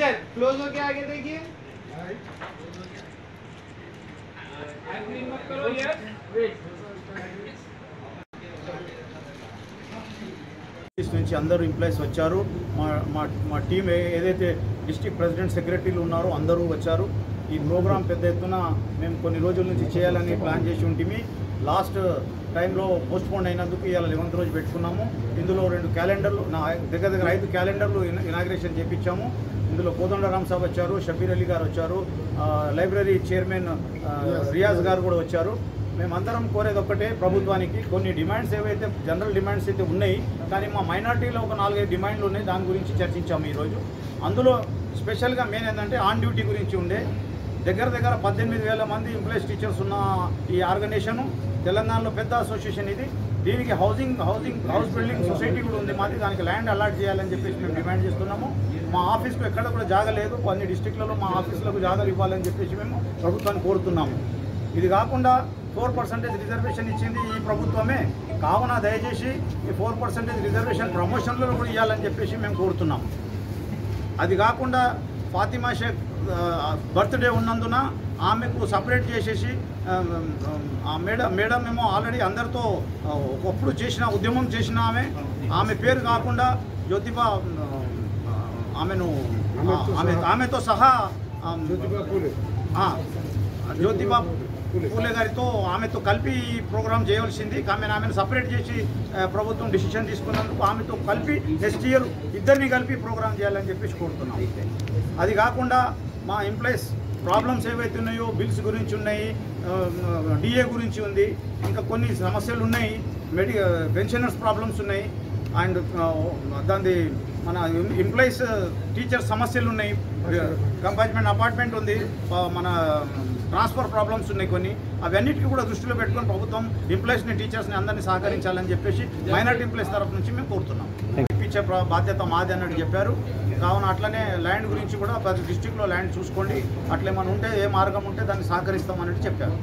Sir close होके आगे देखिए నుంచి అందరూ ఎంప్లాయీస్ వచ్చారు. మా టీం ఏదైతే డిస్ట్రిక్ట్ ప్రెసిడెంట్ సెక్రటరీలు ఉన్నారో అందరూ వచ్చారు. ఈ ప్రోగ్రాం పెద్ద ఎత్తున మేము కొన్ని రోజుల నుంచి చేయాలని ప్లాన్ చేసి ఉంటిమి. లాస్ట్ టైంలో పోస్ట్పోన్ అయినందుకు ఇవాళ 11th రోజు పెట్టుకున్నాము. ఇందులో 2 క్యాలెండర్లు దగ్గర 5 క్యాలెండర్లు ఇనాగ్రేషన్ చేయించాము. ఇందులో కోదండరామ్ సాబ్ వచ్చారు, షబీర్ అలీ గారు వచ్చారు, లైబ్రరీ చైర్మన్ రియాజ్ గారు కూడా వచ్చారు. మేమందరం కోరేది ఒక్కటే, ప్రభుత్వానికి కొన్ని డిమాండ్స్ ఏవైతే జనరల్ డిమాండ్స్ అయితే ఉన్నాయి, కానీ మా మైనార్టీలో ఒక 4-5 డిమాండ్లు ఉన్నాయి. దాని గురించి చర్చించాము ఈరోజు. అందులో స్పెషల్గా మెయిన్ ఏంటంటే ఆన్ డ్యూటీ గురించి ఉండే దగ్గర 18,000 మంది ఎంప్లాయీస్ టీచర్స్ ఉన్న ఈ ఆర్గనైజేషను తెలంగాణలో పెద్ద అసోసియేషన్ ఇది. దీనికి హౌస్ బిల్డింగ్ సొసైటీ కూడా ఉంది మాది. దానికి ల్యాండ్ అలాట్ చేయాలని చెప్పేసి మేము డిమాండ్ చేస్తున్నాము. మా ఆఫీస్కు ఎక్కడ కూడా జాగా లేదు. అన్ని డిస్టిక్లలో మా ఆఫీసులకు జాగాలు ఇవ్వాలని చెప్పేసి మేము ప్రభుత్వాన్ని కోరుతున్నాము. ఇది కాకుండా 4% రిజర్వేషన్ ఇచ్చింది ఈ ప్రభుత్వమే. కావున దయచేసి ఈ 4% రిజర్వేషన్ ప్రమోషన్లలో కూడా ఇవ్వాలని చెప్పేసి మేము కోరుతున్నాము. అది కాకుండా ఫాతిమా షేక్ బర్త్డే ఉన్నందున ఆమెకు సపరేట్ చేసేసి మేడం ఏమో ఆల్రెడీ అందరితో ఒకప్పుడు చేసిన ఉద్యమం చేసిన ఆమె పేరు కాకుండా జ్యోతిబా ఆమెతో సహా జ్యోతిబా పూలే గారితో ఆమెతో కలిపి ప్రోగ్రాం చేయవలసింది. ఆమెను సపరేట్ చేసి ప్రభుత్వం డిసిషన్ తీసుకున్నందుకు ఆమెతో కలిపి నెక్స్ట్ ఇయర్ ఇద్దరిని కలిపి ప్రోగ్రాం చేయాలని చెప్పేసి కోరుతున్నాం. అది కాకుండా మా ఎంప్లాయీస్ ప్రాబ్లమ్స్ ఏవైతే ఉన్నాయో బిల్స్ గురించి ఉన్నాయి, డిఏ గురించి ఉంది, ఇంకా కొన్ని సమస్యలు ఉన్నాయి, పెన్షనర్స్ ప్రాబ్లమ్స్ ఉన్నాయి, అండ్ దాని మన ఎంప్లాయీస్ టీచర్స్ సమస్యలు ఉన్నాయి, కంపార్ట్మెంట్ అపార్ట్మెంట్ ఉంది, మన ట్రాన్స్ఫర్ ప్రాబ్లమ్స్ ఉన్నాయి కొన్ని. అవన్నిటికీ కూడా దృష్టిలో పెట్టుకొని ప్రభుత్వం ఎంప్లాయీస్ని టీచర్స్ని అందరినీ సహకరించాలని చెప్పేసి మైనార్టీ ఎంప్లాయీస్ తరఫు నుంచి మేము కోరుతున్నాం. ఇచ్చే బాధ్యత మాది అన్నట్టు చెప్పారు. కావున అట్లనే ల్యాండ్ గురించి కూడా ప్రతి డిస్టిక్లో ల్యాండ్ చూసుకోండి, అట్లేమన్నా ఉంటే ఏ మార్గం ఉంటే దాన్ని సహకరిస్తామన్నట్టు చెప్పారు.